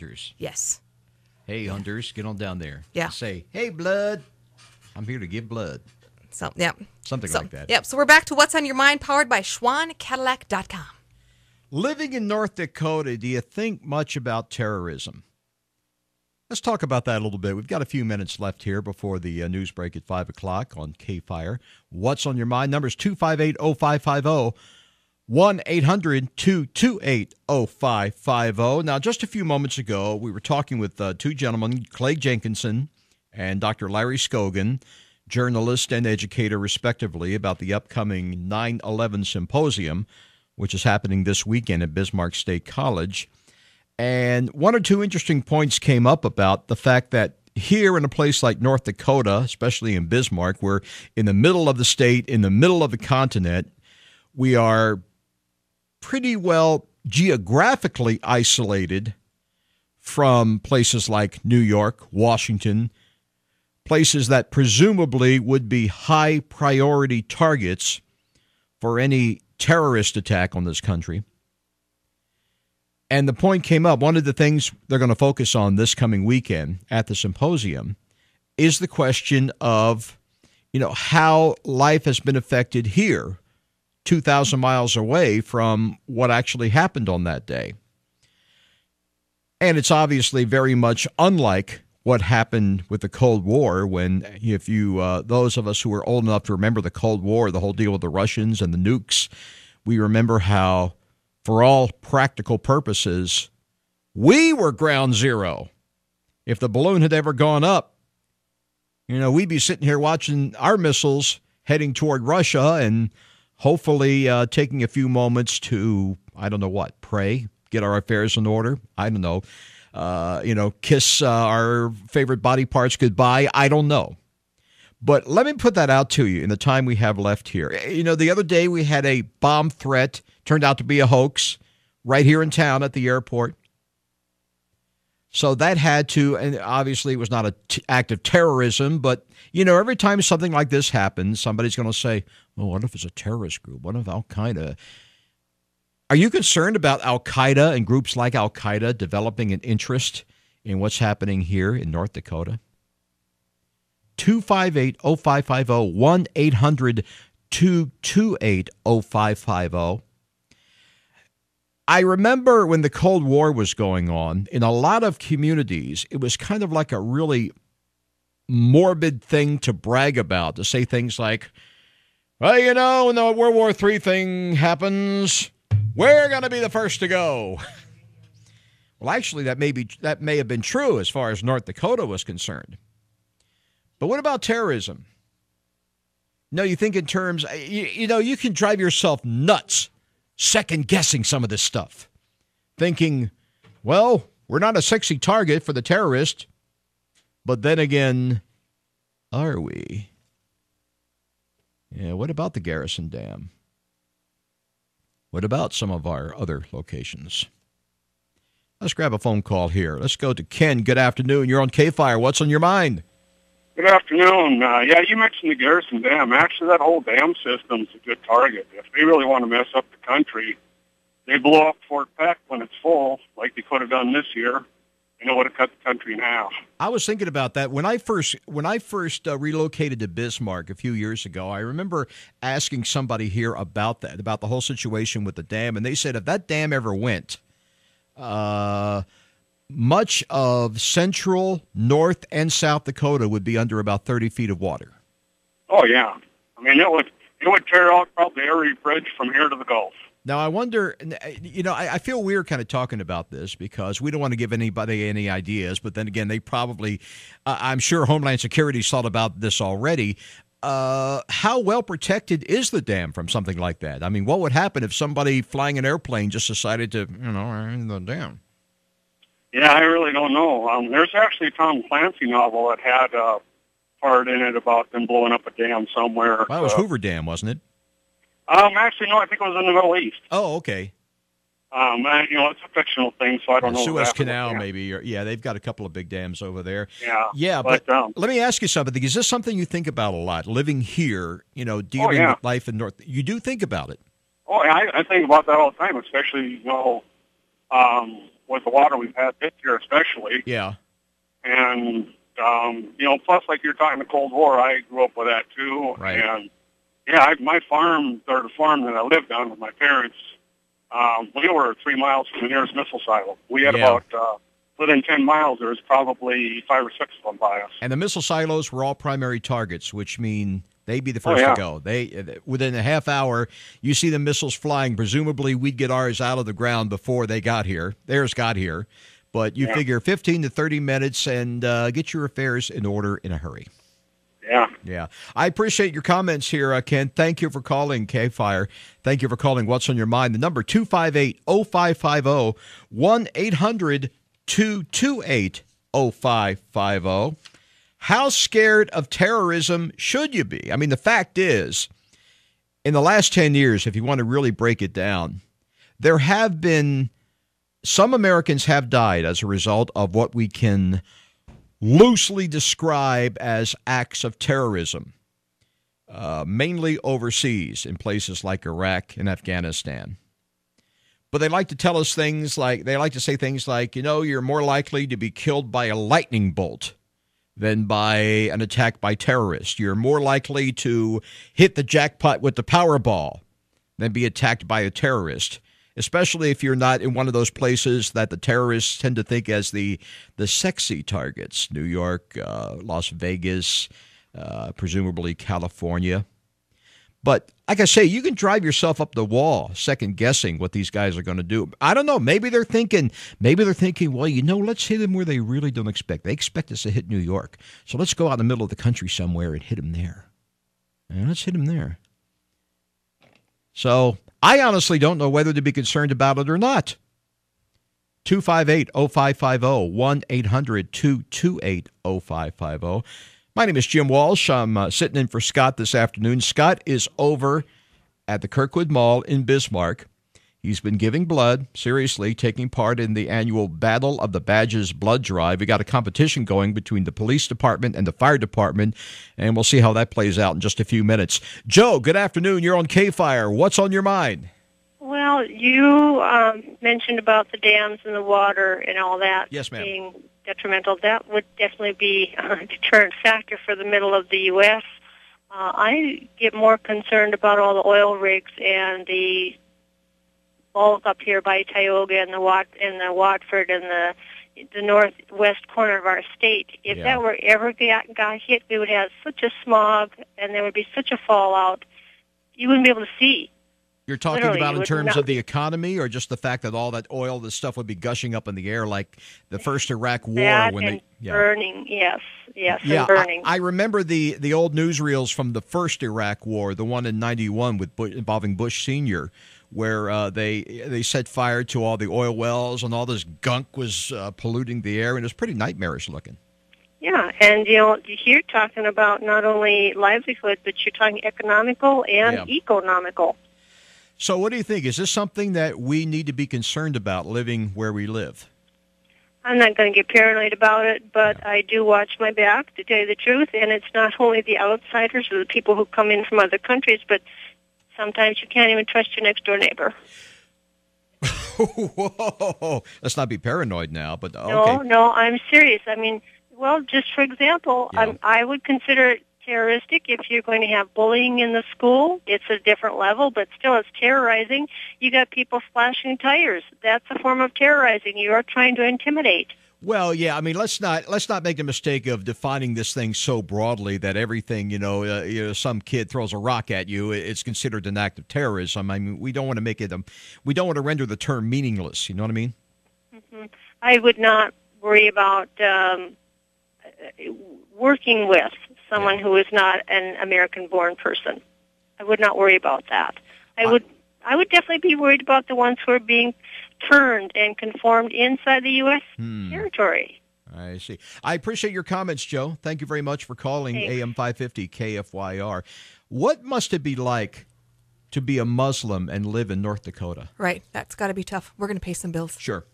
hunters. Yes. Hey, hunters, get on down there. Yeah. Say, hey, blood, I'm here to give blood. So, yeah. Something like that. Yep. So we're back to What's on Your Mind, powered by SchwannCadillac.com. Living in North Dakota, do you think much about terrorism? Let's talk about that a little bit. We've got a few minutes left here before the news break at 5 o'clock on KFYR. What's on your mind? Number is 258-0550, 1-800-228-0550. Now, just a few moments ago, we were talking with two gentlemen, Clay Jenkinson and Dr. Larry Scogan, journalist and educator, respectively, about the upcoming 9/11 symposium, which is happening this weekend at Bismarck State College. And one or two interesting points came up about the fact that here in a place like North Dakota, especially in Bismarck, we're in the middle of the state, in the middle of the continent. We are pretty well geographically isolated from places like New York, Washington, places that presumably would be high priority targets for any terrorist attack on this country. And the point came up, one of the things they're going to focus on this coming weekend at the symposium is the question of, how life has been affected here, 2,000 miles away from what actually happened on that day. And it's obviously very much unlike what happened with the Cold War when, if you, those of us who are old enough to remember the Cold War, the whole deal with the Russians and the nukes, we remember how, for all practical purposes, we were ground zero. If the balloon had ever gone up, we'd be sitting here watching our missiles heading toward Russia and hopefully taking a few moments to, pray, get our affairs in order. I don't know. Kiss our favorite body parts goodbye. I don't know. But let me put that out to you in the time we have left here. The other day we had a bomb threat, turned out to be a hoax, right here in town at the airport. So that had to, and obviously it was not an act of terrorism, but, every time something like this happens, somebody's going to say, well, what if it's a terrorist group? What if Al-Qaeda? Are you concerned about Al-Qaeda and groups like Al-Qaeda developing an interest in what's happening here in North Dakota? 258-0550, 1-800-228-0550. I remember when the Cold War was going on, in a lot of communities, it was kind of like a really morbid thing to brag about, to say things like, well, when the World War III thing happens, we're going to be the first to go. Well, actually, that may have been true as far as North Dakota was concerned. But what about terrorism? No, you think in terms, you can drive yourself nuts second-guessing some of this stuff. Thinking, well, we're not a sexy target for the terrorist. But then again, are we? Yeah, what about the Garrison Dam? What about some of our other locations? Let's grab a phone call here. Let's go to Ken. Good afternoon. You're on KFYR. What's on your mind? Good afternoon. You mentioned the Garrison Dam. Actually, that whole dam system's a good target. If they really want to mess up the country, they blow up Fort Peck when it's full, like they could have done this year, and it would have cut the country in half. I was thinking about that. When I first relocated to Bismarck a few years ago, I remember asking somebody here about that, about the whole situation with the dam, and they said if that dam ever went, much of central, North, and South Dakota would be under about 30 feet of water. Oh, yeah. I mean, it would tear out probably every bridge from here to the Gulf. Now, I wonder, I feel weird kind of talking about this because we don't want to give anybody any ideas, but then again, they probably, I'm sure Homeland Security's thought about this already. How well protected is the dam from something like that? I mean, what would happen if somebody flying an airplane just decided to, in the dam? Yeah, I really don't know. There's actually a Tom Clancy novel that had a part in it about them blowing up a dam somewhere. Well, it was Hoover Dam, wasn't it? Actually, no, I think it was in the Middle East. Oh, okay. It's a fictional thing, so I don't know. Suez Canal, maybe. Yeah, they've got a couple of big dams over there. Yeah, but let me ask you something. Is this something you think about a lot, living here, dealing with life in North? You do think about it? Oh, yeah, I think about that all the time, especially, with the water we've had this year especially. Yeah. And, plus, like you're talking the Cold War, I grew up with that too. Right. And, my farm, or the farm that I lived on with my parents, we were 3 miles from the nearest missile silo. We had about, within 10 miles, there was probably 5 or 6 of them by us. And the missile silos were all primary targets, which mean they'd be the first to go. Within a half hour, you see the missiles flying. Presumably, we'd get ours out of the ground before they got here. Theirs got here. But you figure 15 to 30 minutes and get your affairs in order in a hurry. Yeah. I appreciate your comments here, Ken. Thank you for calling KFYR. Thank you for calling What's on Your Mind. The number 258-0550, 1-800-228-0550. How scared of terrorism should you be? I mean, the fact is, in the last 10 years, if you want to really break it down, there have been some Americans have died as a result of what we can loosely describe as acts of terrorism, mainly overseas in places like Iraq and Afghanistan. But they like to tell us things like, you're more likely to be killed by a lightning bolt than by an attack by terrorists. You're more likely to hit the jackpot with the Powerball than be attacked by a terrorist, especially if you're not in one of those places that the terrorists tend to think as the sexy targets, New York, Las Vegas, presumably California. But like I say, you can drive yourself up the wall second-guessing what these guys are going to do. I don't know. Maybe they're thinking, well, let's hit them where they really don't expect. They expect us to hit New York. So let's go out in the middle of the country somewhere and hit them there. And let's hit them there. So I honestly don't know whether to be concerned about it or not. 258-0550, 1-800-228-0550. My name is Jim Walsh. I'm sitting in for Scott this afternoon. Scott is over at the Kirkwood Mall in Bismarck. He's been giving blood, seriously, taking part in the annual Battle of the Badges blood drive. We got a competition going between the police department and the fire department, and we'll see how that plays out in just a few minutes. Joe, good afternoon. You're on KFYR. What's on your mind? Well, you mentioned about the dams and the water and all that being detrimental. That would definitely be a deterrent factor for the middle of the U.S. I get more concerned about all the oil rigs and the bulk up here by Tioga and the Watford and the northwest corner of our state. If that were ever got hit, we would have such a smog and there would be such a fallout. You wouldn't be able to see. You're talking about in terms of the economy, or just the fact that all that oil, the stuff would be gushing up in the air like the first Iraq War? Burning, yes, and burning. I remember the old newsreels from the first Iraq War, the one in 91 involving Bush Sr., where they set fire to all the oil wells and all this gunk was polluting the air, and it was pretty nightmarish looking. Yeah, and you're talking about not only livelihood, but you're talking economical and economical. So what do you think? Is this something that we need to be concerned about, living where we live? I'm not going to get paranoid about it, but I do watch my back, to tell you the truth, and it's not only the outsiders or the people who come in from other countries, but sometimes you can't even trust your next-door neighbor. Whoa! Let's not be paranoid now, but okay. No, I'm serious. I mean, well, just for example, I would consider it terroristic if you're going to have bullying in the school. It's a different level, but still it's terrorizing. You got people slashing tires. That's a form of terrorizing. You are trying to intimidate. Well, yeah, I mean, let's not make the mistake of defining this thing so broadly that everything, some kid throws a rock at you, it's considered an act of terrorism. I mean, we don't want to make it we don't want to render the term meaningless. You know what I mean? Mm-hmm. I would not worry about working with someone who is not an American-born person. I would not worry about that. I would definitely be worried about the ones who are being turned and conformed inside the U.S. territory. I see. I appreciate your comments, Joe. Thank you very much for calling AM 550 KFYR. What must it be like to be a Muslim and live in North Dakota? Right. That's got to be tough. We're going to pay some bills. Sure.